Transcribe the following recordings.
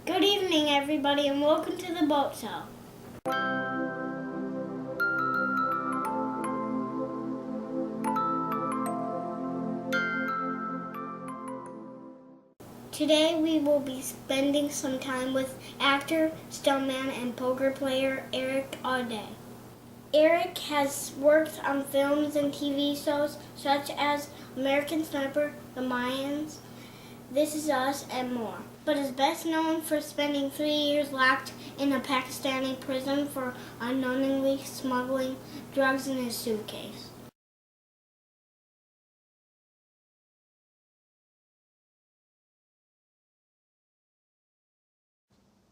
Good evening, everybody, and welcome to the boat show. Today we will be spending some time with actor, stuntman, and poker player Erik Audé. Erik has worked on films and TV shows such as American Sniper, The Mayans, This Is Us, and more, but is best known for spending 3 years locked in a Pakistani prison for unknowingly smuggling drugs in his suitcase.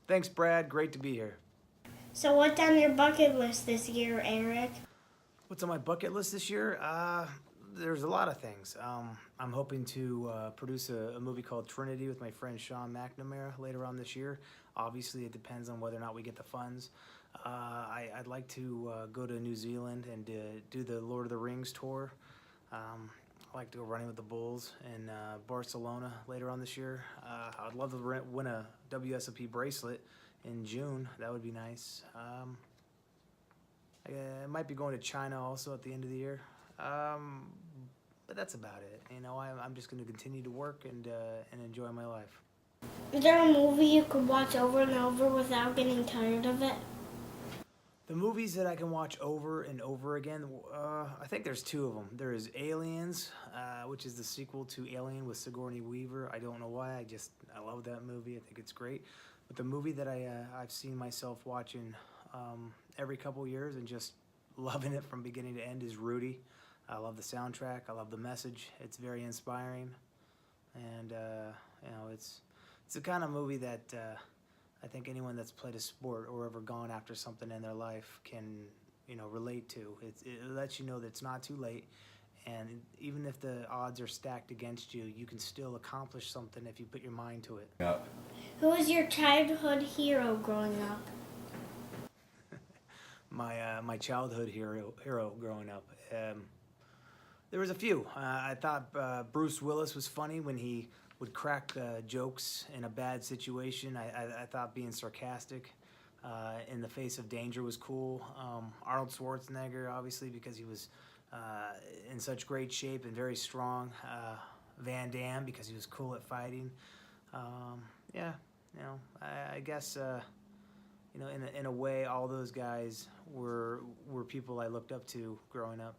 Thanks, Brad. Great to be here. So what's on your bucket list this year, Erik? What's on my bucket list this year? There's a lot of things. I'm hoping to produce a movie called Trinity with my friend Sean McNamara later on this year. Obviously, it depends on whether or not we get the funds. I'd like to go to New Zealand and do the Lord of the Rings tour. I'd like to go running with the Bulls in Barcelona later on this year. I'd love to win a WSOP bracelet in June. That would be nice. I might be going to China also at the end of the year. But that's about it. You know, I'm just going to continue to work and enjoy my life. Is there a movie you could watch over and over without getting tired of it? The movies that I can watch over and over again, I think there's two of them. There is Aliens, which is the sequel to Alien with Sigourney Weaver. I don't know why, I love that movie. I think it's great. But the movie that I've seen myself watching every couple years and just loving it from beginning to end is Rudy. I love the soundtrack. I love the message. It's very inspiring, and you know, it's the kind of movie that I think anyone that's played a sport or ever gone after something in their life can, you know, relate to. It lets you know that it's not too late, and even if the odds are stacked against you, you can still accomplish something if you put your mind to it. Yeah. Who was your childhood hero growing up? My childhood hero growing up. There was a few. I thought Bruce Willis was funny when he would crack jokes in a bad situation. I thought being sarcastic in the face of danger was cool. Arnold Schwarzenegger, obviously, because he was in such great shape and very strong. Van Damme, because he was cool at fighting. Yeah, you know, I guess you know, in a way, all those guys were people I looked up to growing up.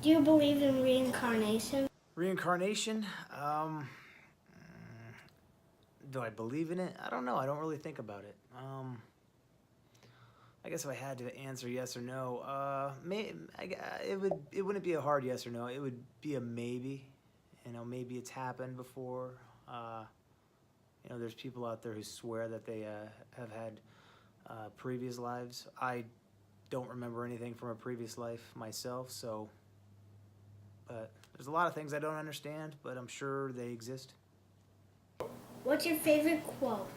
Do you believe in reincarnation? Reincarnation? Do I believe in it? I don't know. I don't really think about it. I guess if I had to answer yes or no, it wouldn't be a hard yes or no. It would be a maybe. You know, maybe it's happened before. You know, there's people out there who swear that they have had previous lives. I don't remember anything from a previous life myself, so. But there's a lot of things I don't understand, but I'm sure they exist. What's your favorite quote?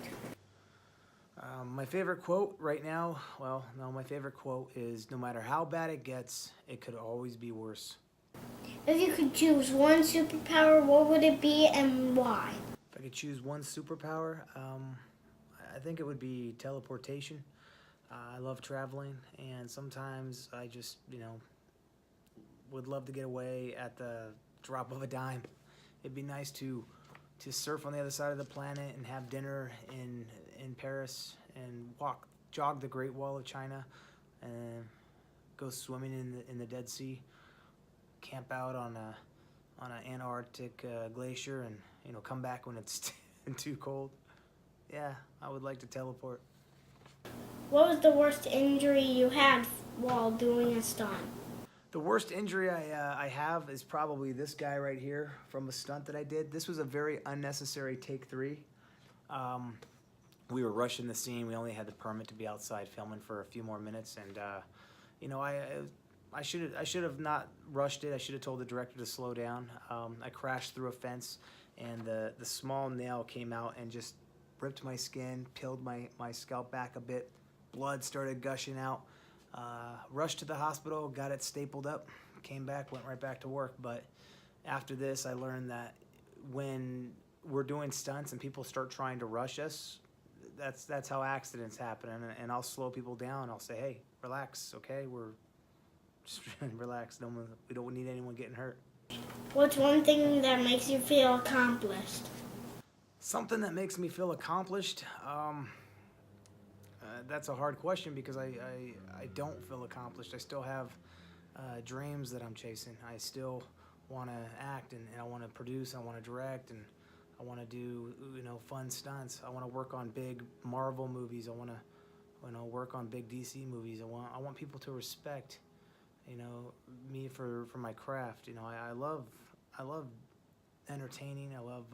My favorite quote right now, well, no, my favorite quote is, no matter how bad it gets, it could always be worse. If you could choose one superpower, what would it be and why? If I could choose one superpower, I think it would be teleportation. I love traveling, and sometimes I just, you know, would love to get away at the drop of a dime. It'd be nice to surf on the other side of the planet and have dinner in Paris and jog the Great Wall of China and go swimming in the Dead Sea, camp out on an Antarctic glacier, and, you know, come back when it's too cold. Yeah, I would like to teleport. What was the worst injury you had while doing a stunt? The worst injury I have is probably this guy right here from a stunt that I did. This was a very unnecessary take 3. We were rushing the scene. We only had the permit to be outside filming for a few more minutes, and you know, I should have not rushed it. I should have told the director to slow down. I crashed through a fence, and the small nail came out and just ripped my skin, peeled my scalp back a bit. Blood started gushing out. Rushed to the hospital, got it stapled up, came back, went right back to work. But after this, I learned that when we're doing stunts and people start trying to rush us, that's how accidents happen, and I'll slow people down. I'll say, hey, relax, okay? We're just relax. We don't need anyone getting hurt. What's one thing that makes you feel accomplished? Something that makes me feel accomplished. That's a hard question because I don't feel accomplished. I still have dreams that I'm chasing. I still want to act and I want to produce. I want to direct and I want to do fun stunts. I want to work on big Marvel movies. I want to work on big DC movies. I want people to respect me for my craft. I love entertaining. I love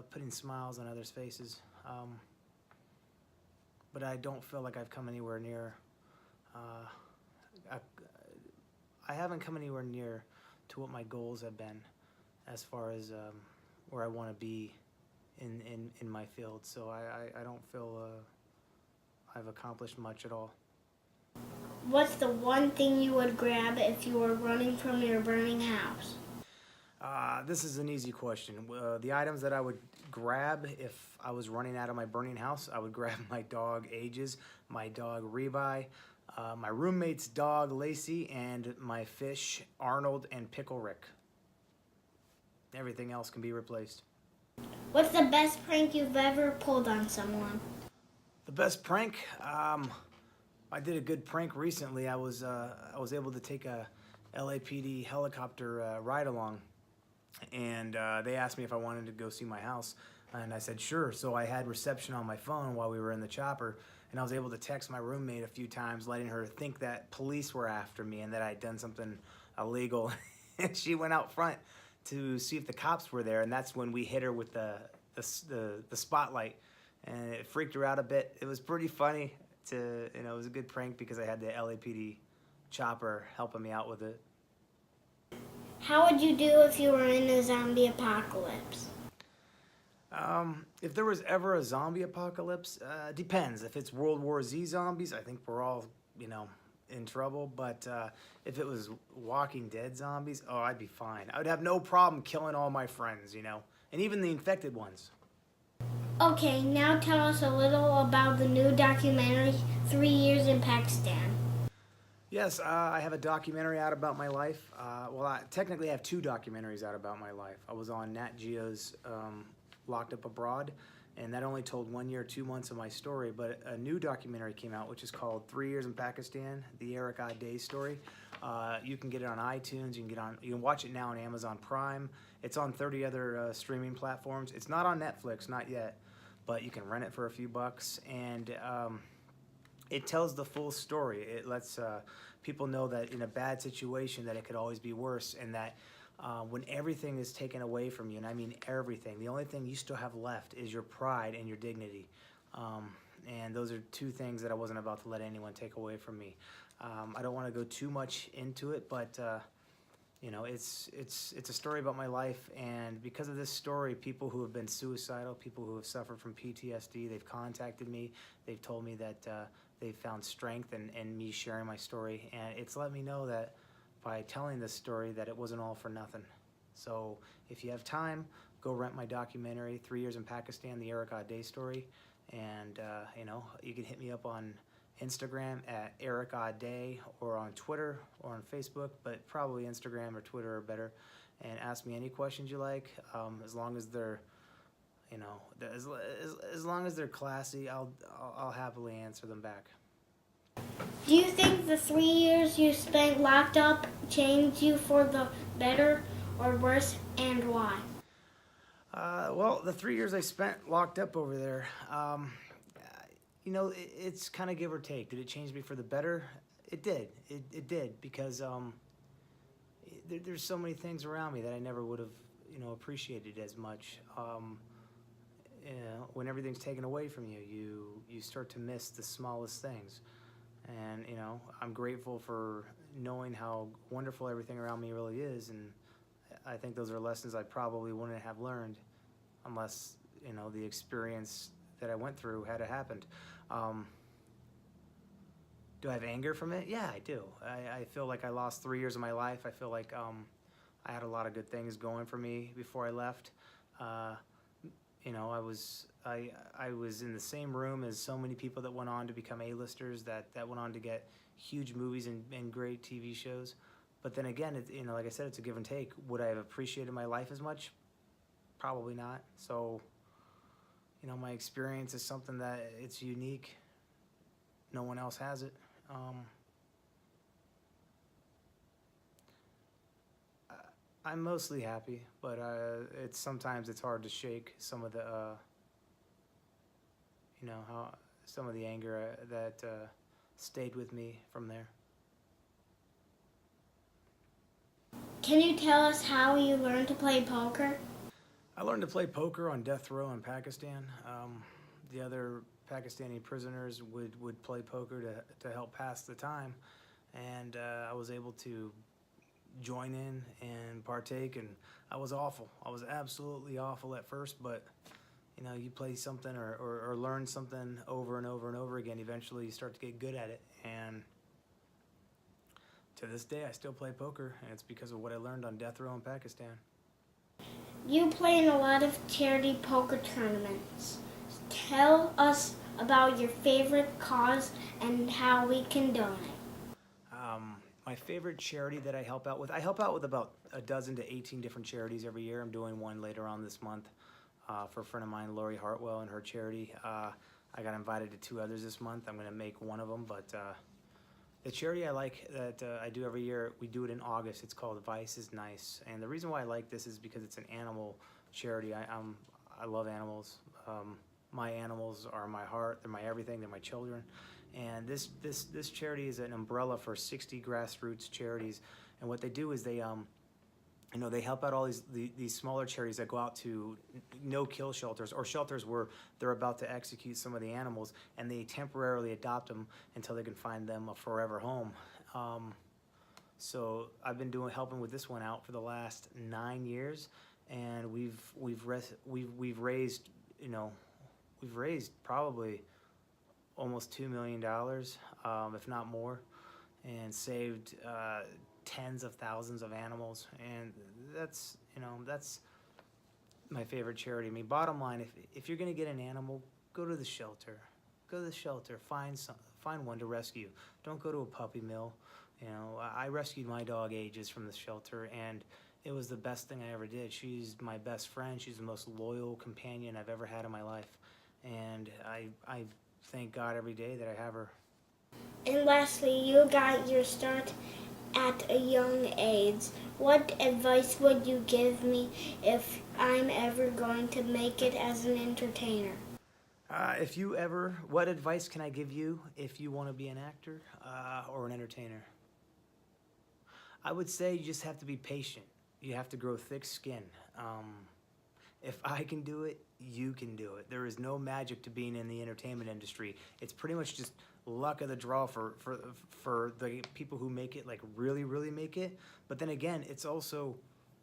putting smiles on others' faces. But I don't feel like I've come anywhere near. I haven't come anywhere near to what my goals have been, as far as where I want to be in my field. So I don't feel I've accomplished much at all. What's the one thing you would grab if you were running from your burning house? This is an easy question. The items that I would grab if I was running out of my burning house, I would grab my dog Ages, my dog Revi, my roommate's dog Lacey, and my fish Arnold and Pickle Rick. Everything else can be replaced. What's the best prank you've ever pulled on someone? The best prank? I did a good prank recently. I was able to take a LAPD helicopter ride along, and they asked me if I wanted to go see my house, and I said sure. So I had reception on my phone while we were in the chopper, and I was able to text my roommate a few times, letting her think that police were after me and that I'd done something illegal. And she went out front to see if the cops were there, and that's when we hit her with the spotlight, and it freaked her out a bit. It was pretty funny. It was a good prank because I had the LAPD chopper helping me out with it. How would you do if you were in a zombie apocalypse? If there was ever a zombie apocalypse, depends. If it's World War Z zombies, I think we're all, in trouble. But if it was Walking Dead zombies, oh, I'd be fine. I would have no problem killing all my friends, and even the infected ones. Okay, now tell us a little about the new documentary, 3 Years in Pakistan. Yes, I have a documentary out about my life. I technically have 2 documentaries out about my life. I was on Nat Geo's Locked Up Abroad, and that only told 1 year, 2 months of my story, but a new documentary came out, which is called 3 Years in Pakistan, the Erik Audé story. You can get it on iTunes, you can watch it now on Amazon Prime. It's on 30 other streaming platforms. It's not on Netflix, not yet, but you can rent it for a few bucks, and it tells the full story. It lets people know that in a bad situation that it could always be worse, and that when everything is taken away from you, and I mean everything, the only thing you still have left is your pride and your dignity. And those are 2 things that I wasn't about to let anyone take away from me. I don't want to go too much into it, but it's a story about my life, and because of this story, people who have been suicidal, people who have suffered from PTSD, they've contacted me. They've told me that they've found strength in me sharing my story, and it's let me know that by telling this story that it wasn't all for nothing. So if you have time, go rent my documentary, 3 Years in Pakistan, the Erik Audé story, and you can hit me up on Instagram at Erik Audé, or on Twitter or on Facebook, but probably Instagram or Twitter are better, and ask me any questions you like, as long as they're as long as they're classy, I'll happily answer them back. Do you think the 3 years you spent locked up changed you for the better or worse, and why? Well, the 3 years I spent locked up over there, it's kind of give or take. Did it change me for the better? It did. It did, because there's so many things around me that I never would have, appreciated as much. When everything's taken away from you, you start to miss the smallest things. And, I'm grateful for knowing how wonderful everything around me really is, and I think those are lessons I probably wouldn't have learned unless, the experience that I went through had it happened. Do I have anger from it? Yeah, I do. I feel like I lost 3 years of my life. I feel like I had a lot of good things going for me before I left. I was in the same room as so many people that went on to become A-listers, that went on to get huge movies and great TV shows. But then again, like I said, it's a give and take. Would I have appreciated my life as much? Probably not. So, my experience is something that it's unique. No one else has it. I'm mostly happy, but sometimes it's hard to shake some of the how some of the anger that stayed with me from there. Can you tell us how you learned to play poker? I learned to play poker on death row in Pakistan. The other Pakistani prisoners would play poker to help pass the time, and I was able to join in and partake, and I was awful. I was absolutely awful at first, but you play something or learn something over and over and over again, eventually you start to get good at it. And to this day I still play poker, and it's because of what I learned on death row in Pakistan. You play in a lot of charity poker tournaments. Tell us about your favorite cause and how we can donate. My favorite charity that I help out with about a dozen to 18 different charities every year. I'm doing one later on this month for a friend of mine, Lori Hartwell, and her charity. I got invited to 2 others this month. I'm going to make one of them, but the charity I like that I do every year, we do it in August. It's called Vice is Nice, and the reason why I like this is because it's an animal charity. I love animals. My animals are my heart. They're my everything. They're my children. And this charity is an umbrella for 60 grassroots charities. And what they do is they help out all these smaller charities that go out to no-kill shelters or shelters where they're about to execute some of the animals, and they temporarily adopt them until they can find them a forever home. So I've been helping with this one out for the last 9 years, and we've raised probably almost $2 million, if not more, and saved tens of thousands of animals. And that's my favorite charity. I mean, bottom line, if you're going to get an animal, go to the shelter. Go to the shelter. Find one to rescue. Don't go to a puppy mill. I rescued my dog Aegis from the shelter, and it was the best thing I ever did. She's my best friend. She's the most loyal companion I've ever had in my life, and I thank God every day that I have her. And lastly, you got your start at a young age. What advice would you give me if I'm ever going to make it as an entertainer? What advice can I give you if you want to be an actor or an entertainer? I would say you just have to be patient. You have to grow thick skin. If I can do it, you can do it. There is no magic to being in the entertainment industry. It's pretty much just luck of the draw for the people who make it, like really, really make it. But then again, it's also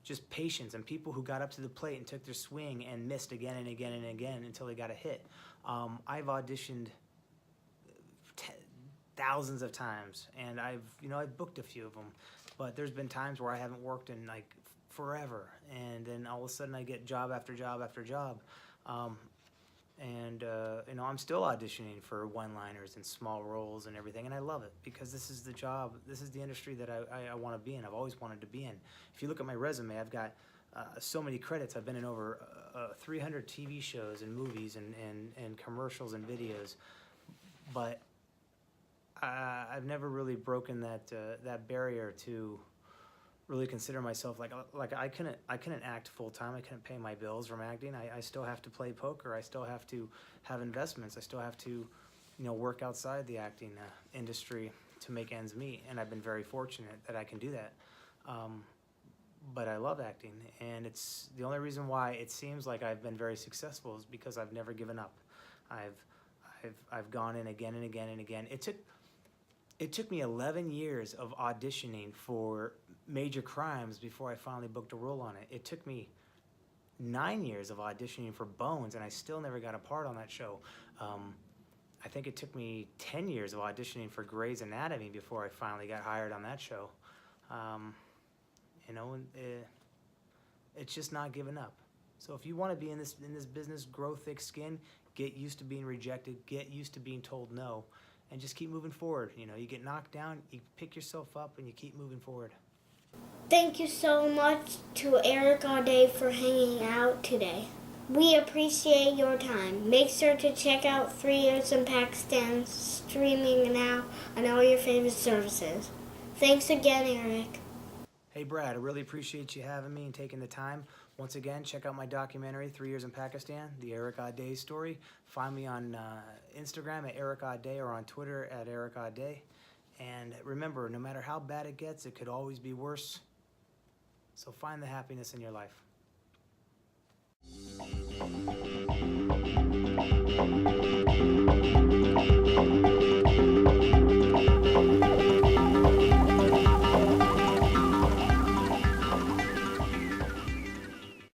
just patience and people who got up to the plate and took their swing and missed again and again and again until they got a hit. I've auditioned thousands of times, and I've booked a few of them, but there's been times where I haven't worked in like forever, and then all of a sudden I get job after job after job. I'm still auditioning for one-liners and small roles and everything, and I love it because this is the job, this is the industry that I want to be in. I've always wanted to be in. If you look at my resume, I've got so many credits. I've been in over 300 TV shows and movies and commercials and videos, but I've never really broken that barrier to really consider myself like I couldn't act full time. I couldn't pay my bills from acting. I still have to play poker. I still have to have investments. I still have to work outside the acting industry to make ends meet, and I've been very fortunate that I can do that. But I love acting, and it's the only reason why it seems like I've been very successful is because I've never given up. I've gone in again and again and again. It took me 11 years of auditioning for major crimes before I finally booked a role on it. It took me 9 years of auditioning for Bones, and I still never got a part on that show. I think it took me 10 years of auditioning for Grey's Anatomy before I finally got hired on that show. It's just not giving up. So if you want to be in this business, grow thick skin, get used to being rejected, get used to being told no, and just keep moving forward. You know, you get knocked down, you pick yourself up, and you keep moving forward. Thank you so much to Erik Audé for hanging out today. We appreciate your time. Make sure to check out 3 Years in Pakistan streaming now on all your favorite services. Thanks again, Erik. Hey Brad, I really appreciate you having me and taking the time. Once again, check out my documentary, 3 Years in Pakistan, the Erik Audé story. Find me on Instagram at Erik Audé or on Twitter at Erik Audé. And remember, no matter how bad it gets, it could always be worse. So find the happiness in your life.